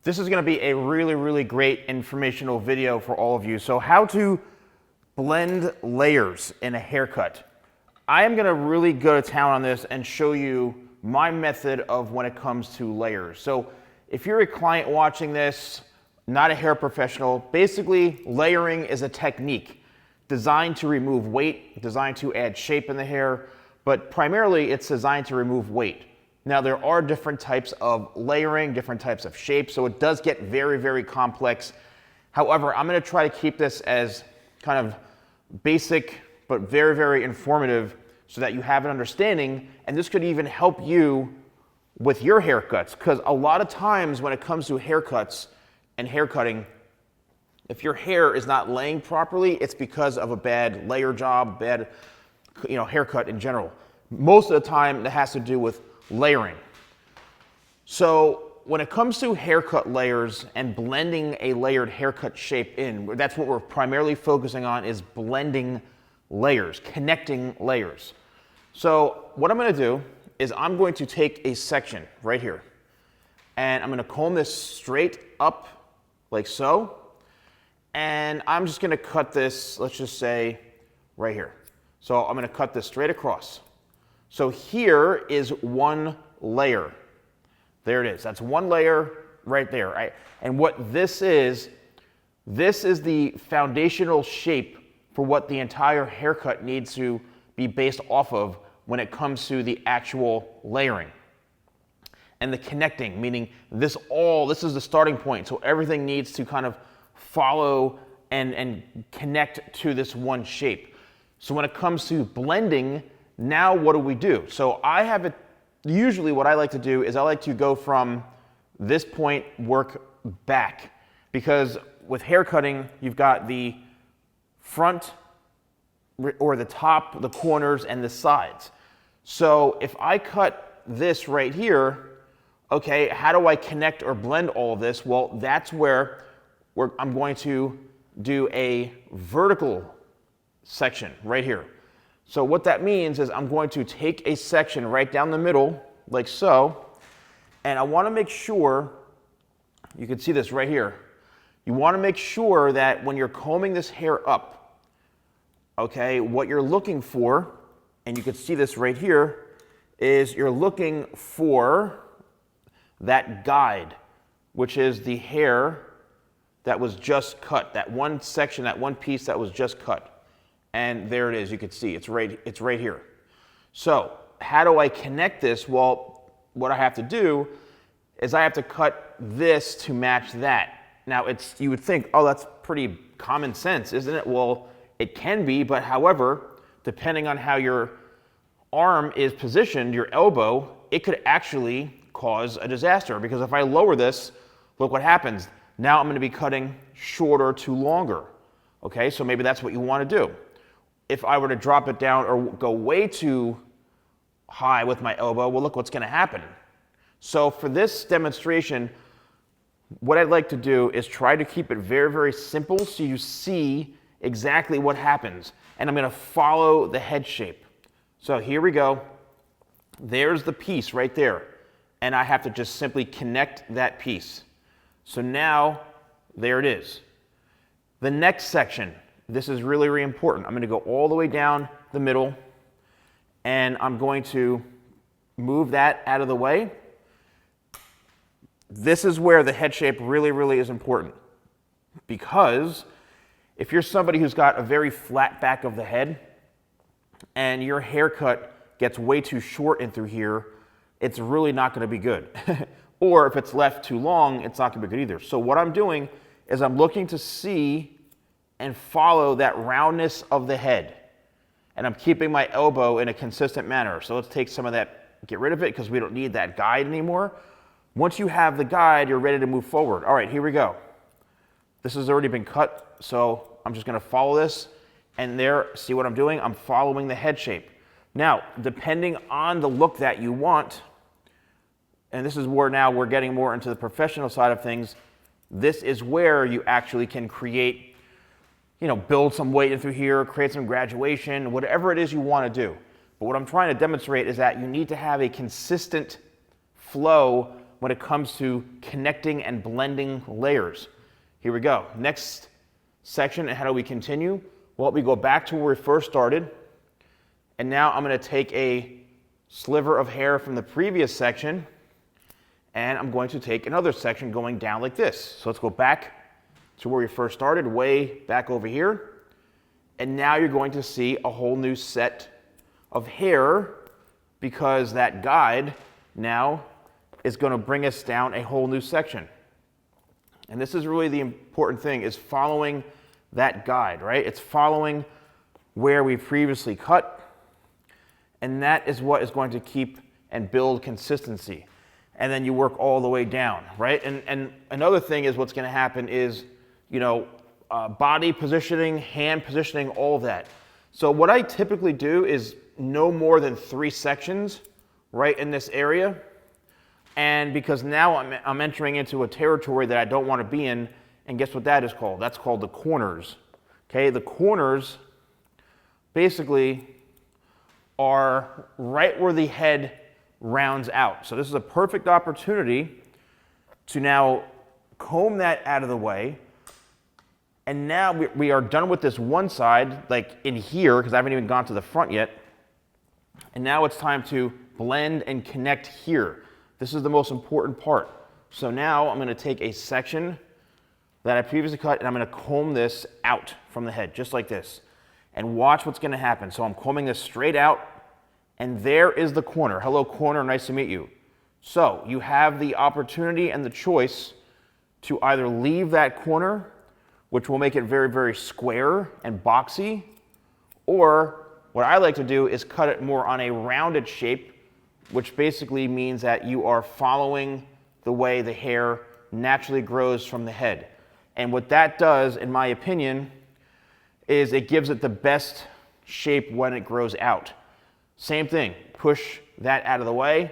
This is going to be a really great informational video for all of you. So how to blend layers in a haircut. I am going to really go to town on this and show you my method of when it comes to layers. So if you're a client watching this, not a hair professional, basically layering is a technique designed to remove weight, designed to add shape in the hair, but primarily it's designed to remove weight. Now there are different types of layering, different types of shapes, so it does get very complex. However, I'm going to try to keep this as kind of basic but very informative so that you have an understanding, and this could even help you with your haircuts, because a lot of times when it comes to haircuts and haircutting, if your hair is not laying properly, it's because of a bad layer job, bad haircut in general. Most of the time that has to do with layering. So when it comes to haircut layers and blending a layered haircut shape in, that's what we're primarily focusing on, is blending layers, connecting layers. So what I'm going to do is I'm going to take a section right here and I'm going to comb this straight up like so, and I'm just going to cut this, let's just say right here. So I'm going to cut this straight across. So here is one layer. There it is. That's one layer right there. Right? And what this is the foundational shape for what the entire haircut needs to be based off of when it comes to the actual layering. And the connecting, meaning this is the starting point. So everything needs to kind of follow and connect to this one shape. So when it comes to blending, now what do? So I have it, usually what I like to do is I like to go from this point, work back. Because with hair cutting, you've got the front or the top, the corners, and the sides. So if I cut this right here, okay, how do I connect or blend all of this? Well, that's where I'm going to do a vertical section right here. So what that means is I'm going to take a section right down the middle, like so, and I want to make sure, you can see this right here, you want to make sure that when you're combing this hair up, okay, what you're looking for, and you can see this right here, is you're looking for that guide, which is the hair that was just cut, that one section, that one piece that was just cut. And there it is, you can see, it's right here. So how do I connect this? Well, what I have to do is I have to cut this to match that. Now you would think, oh, that's pretty common sense, isn't it? Well, it can be, but however, depending on how your arm is positioned, your elbow, it could actually cause a disaster, because if I lower this, look what happens. Now I'm going to be cutting shorter to longer. Okay, so maybe that's what you want to do. If I were to drop it down or go way too high with my elbow, well, look what's going to happen. So for this demonstration, what I'd like to do is try to keep it very simple so you see exactly what happens. And I'm going to follow the head shape. So here we go. There's the piece right there. And I have to just simply connect that piece. So now, there it is. The next section, this is really important. I'm going to go all the way down the middle, and I'm going to move that out of the way. This is where the head shape really is important, because if you're somebody who's got a very flat back of the head and your haircut gets way too short in through here, it's really not going to be good. Or if it's left too long, it's not going to be good either. So what I'm doing is I'm looking to see and follow that roundness of the head. And I'm keeping my elbow in a consistent manner. So let's take some of that, get rid of it, because we don't need that guide anymore. Once you have the guide, you're ready to move forward. All right, here we go. This has already been cut, so I'm just going to follow this. And there, see what I'm doing? I'm following the head shape. Now, depending on the look that you want, and this is where now we're getting more into the professional side of things, this is where you actually can create, build some weight in through here, create some graduation, whatever it is you want to do. But what I'm trying to demonstrate is that you need to have a consistent flow when it comes to connecting and blending layers. Here we go. Next section, and how do we continue? Well, we go back to where we first started, and now I'm going to take a sliver of hair from the previous section, and I'm going to take another section going down like this. So let's go back to where we first started, way back over here. And now you're going to see a whole new set of hair, because that guide now is going to bring us down a whole new section. And this is really the important thing, is following that guide, right? It's following where we previously cut, and that is what is going to keep and build consistency. And then you work all the way down, right? And another thing is what's going to happen is, you know, body positioning, hand positioning, all of that. So what I typically do is no more than 3 sections right in this area. And because now I'm entering into a territory that I don't want to be in, and guess what that is called? That's called the corners. Okay, the corners basically are right where the head rounds out. So this is a perfect opportunity to now comb that out of the way. And now we are done with this one side, like in here, because I haven't even gone to the front yet. And now it's time to blend and connect here. This is the most important part. So now I'm going to take a section that I previously cut, and I'm going to comb this out from the head, just like this. And watch what's going to happen. So I'm combing this straight out, and there is the corner. Hello, corner, nice to meet you. So you have the opportunity and the choice to either leave that corner, which will make it very, very square and boxy, or what I like to do is cut it more on a rounded shape, which basically means that you are following the way the hair naturally grows from the head. And what that does, in my opinion, is it gives it the best shape when it grows out. Same thing, push that out of the way,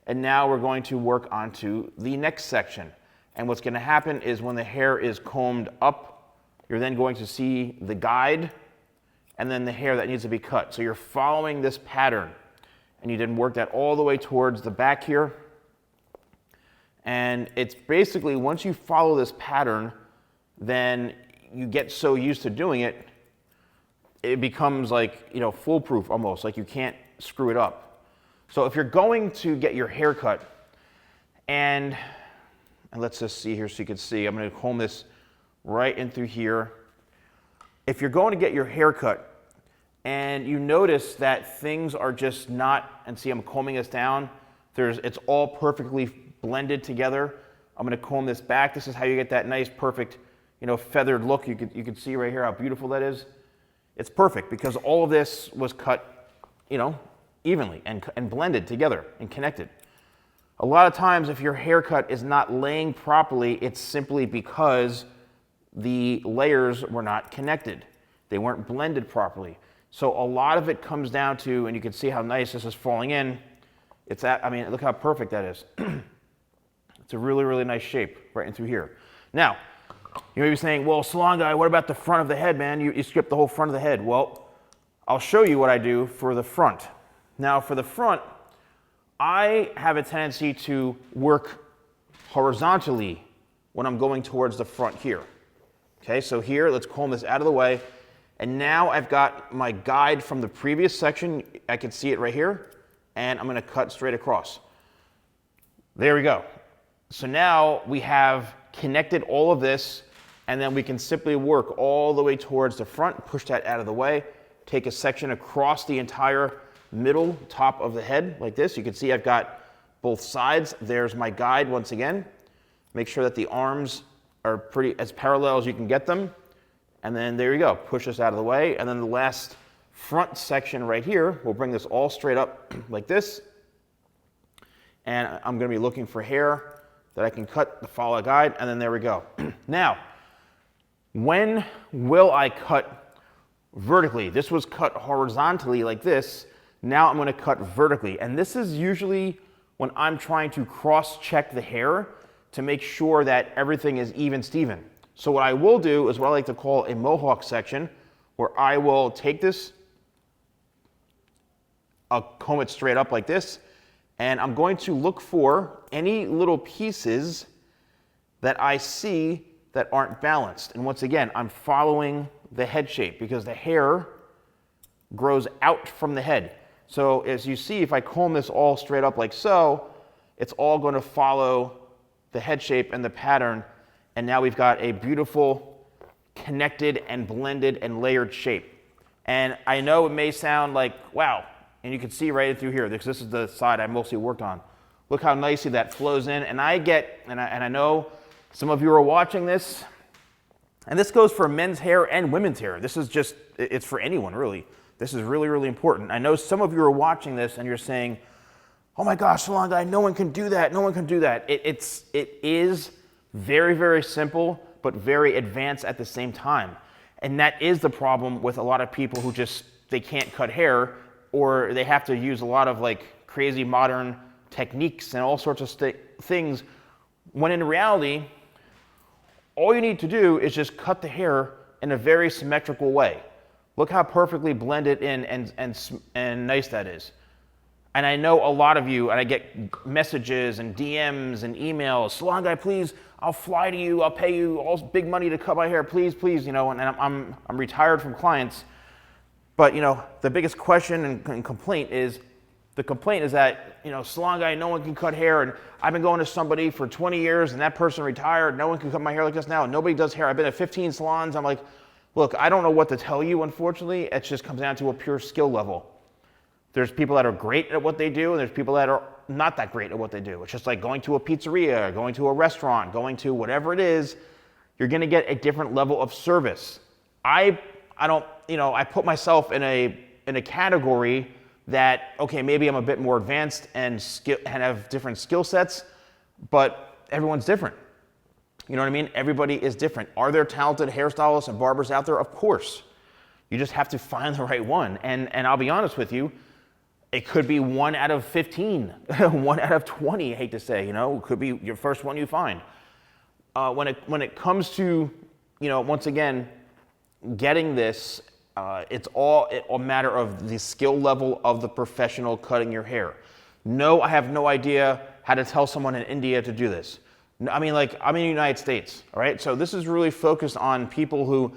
and now we're going to work onto the next section. And what's going to happen is when the hair is combed up, you're then going to see the guide and then the hair that needs to be cut. So you're following this pattern, and you then work that all the way towards the back here. And it's basically, once you follow this pattern, then you get so used to doing it, it becomes like, you know, foolproof almost, like you can't screw it up. So if you're going to get your hair cut, and let's just see here so you can see, I'm going to comb this right in through here. If you're going to get your hair cut and you notice that things are just not, and see I'm combing this down, it's all perfectly blended together. I'm going to comb this back. This is how you get that nice, perfect, you know, feathered look. You can see right here how beautiful that is. It's perfect because all of this was cut, you know, evenly and blended together and connected. A lot of times if your haircut is not laying properly, it's simply because the layers were not connected. They weren't blended properly. So a lot of it comes down to, and you can see how nice this is falling in. I mean, look how perfect that is. It's a really, really nice shape right in through here. Now, you may be saying, well, Salon Guy, what about the front of the head, man? You skipped the whole front of the head. Well, I'll show you what I do for the front. Now, for the front, I have a tendency to work horizontally when I'm going towards the front here. Okay, so here, let's comb this out of the way. And now I've got my guide from the previous section. I can see it right here. And I'm going to cut straight across. There we go. So now we have connected all of this, and then we can simply work all the way towards the front, push that out of the way, take a section across the entire middle top of the head like this. You can see I've got both sides. There's my guide once again. Make sure that the arms are as parallel as you can get them. And then there you go, push this out of the way. And then the last front section right here, we'll bring this all straight up like this. And I'm going to be looking for hair that I can cut the follow guide, and then there we go. Now, when will I cut vertically? This was cut horizontally like this. Now I'm going to cut vertically. And this is usually when I'm trying to cross-check the hair to make sure that everything is even Steven. So what I will do is what I like to call a mohawk section, where I will take this, I'll comb it straight up like this, And I'm going to look for any little pieces that I see that aren't balanced. And once again, I'm following the head shape because the hair grows out from the head. So as you see, if I comb this all straight up like so, it's all going to follow the head shape and the pattern. And now we've got a beautiful connected and blended and layered shape. And I know it may sound like, wow, and you can see right through here, because this is the side I mostly worked on. Look how nicely that flows in. And I know some of you are watching this, and this goes for men's hair and women's hair. This is just, it's for anyone really. This is really, really important. I know some of you are watching this and you're saying, oh my gosh, Salon Guy, no one can do that, no one can do that. It is very, very simple, but very advanced at the same time. And that is the problem with a lot of people who just, they can't cut hair, or they have to use a lot of like crazy modern techniques and all sorts of things, when in reality, all you need to do is just cut the hair in a very symmetrical way. Look how perfectly blended in and nice that is. And I know a lot of you, and I get messages and DMs and emails, Salon Guy, please, I'll fly to you, I'll pay you all big money to cut my hair, please, please, you know, and I'm retired from clients. But, you know, the biggest question and complaint is, that, you know, Salon Guy, no one can cut hair, and I've been going to somebody for 20 years, and that person retired, no one can cut my hair like this now, and nobody does hair. I've been at 15 salons. I'm like, look, I don't know what to tell you, unfortunately. It just comes down to a pure skill level. There's people that are great at what they do, and there's people that are not that great at what they do. It's just like going to a pizzeria, going to a restaurant, going to whatever it is, you're gonna get a different level of service. I don't, you know, I put myself in a category that, okay, maybe I'm a bit more advanced and have different skill sets, but everyone's different. You know what I mean? Everybody is different. Are there talented hairstylists and barbers out there? Of course. You just have to find the right one. And I'll be honest with you, it could be 1 out of 15, 1 out of 20, I hate to say, you know, it could be your first one you find. When it comes to, you know, once again, getting this, it's all a matter of the skill level of the professional cutting your hair. No, I have no idea how to tell someone in India to do this. I mean, like, I'm in the United States, all right? So this is really focused on people who,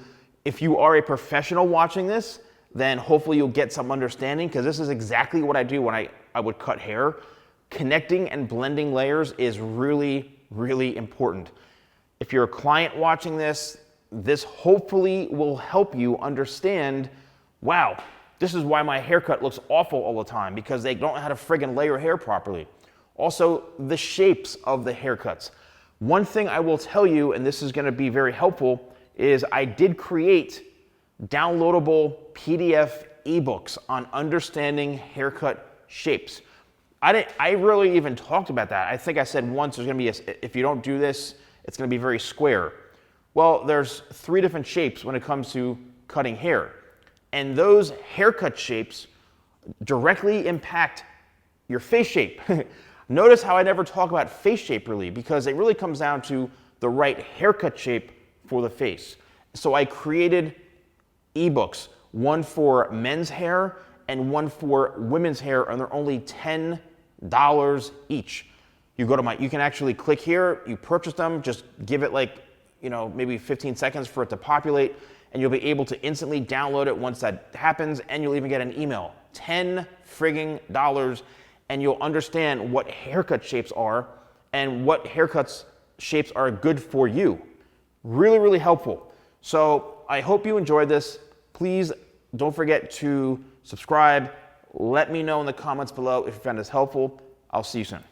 if you are a professional watching this, then hopefully you'll get some understanding, because this is exactly what I do when I would cut hair. Connecting and blending layers is really, really important. If you're a client watching this, this hopefully will help you understand, wow, this is why my haircut looks awful all the time, because they don't know how to friggin' layer hair properly. Also, the shapes of the haircuts. One thing I will tell you, and this is gonna be very helpful, is I did create downloadable PDF ebooks on understanding haircut shapes. I really even talked about that. I think I said once there's gonna be, if you don't do this, it's gonna be very square. Well, there's 3 different shapes when it comes to cutting hair. And those haircut shapes directly impact your face shape. Notice how I never talk about face shape really, because it really comes down to the right haircut shape for the face. So I created ebooks, one for men's hair and one for women's hair, and they're only $10 each. You go to you can actually click here, you purchase them, just give it like, you know, maybe 15 seconds for it to populate, and you'll be able to instantly download it once that happens, and you'll even get an email. $10 frigging, and you'll understand what haircut shapes are and what haircuts shapes are good for you. Really, really helpful. So I hope you enjoyed this. Please don't forget to subscribe. Let me know in the comments below if you found this helpful. I'll see you soon.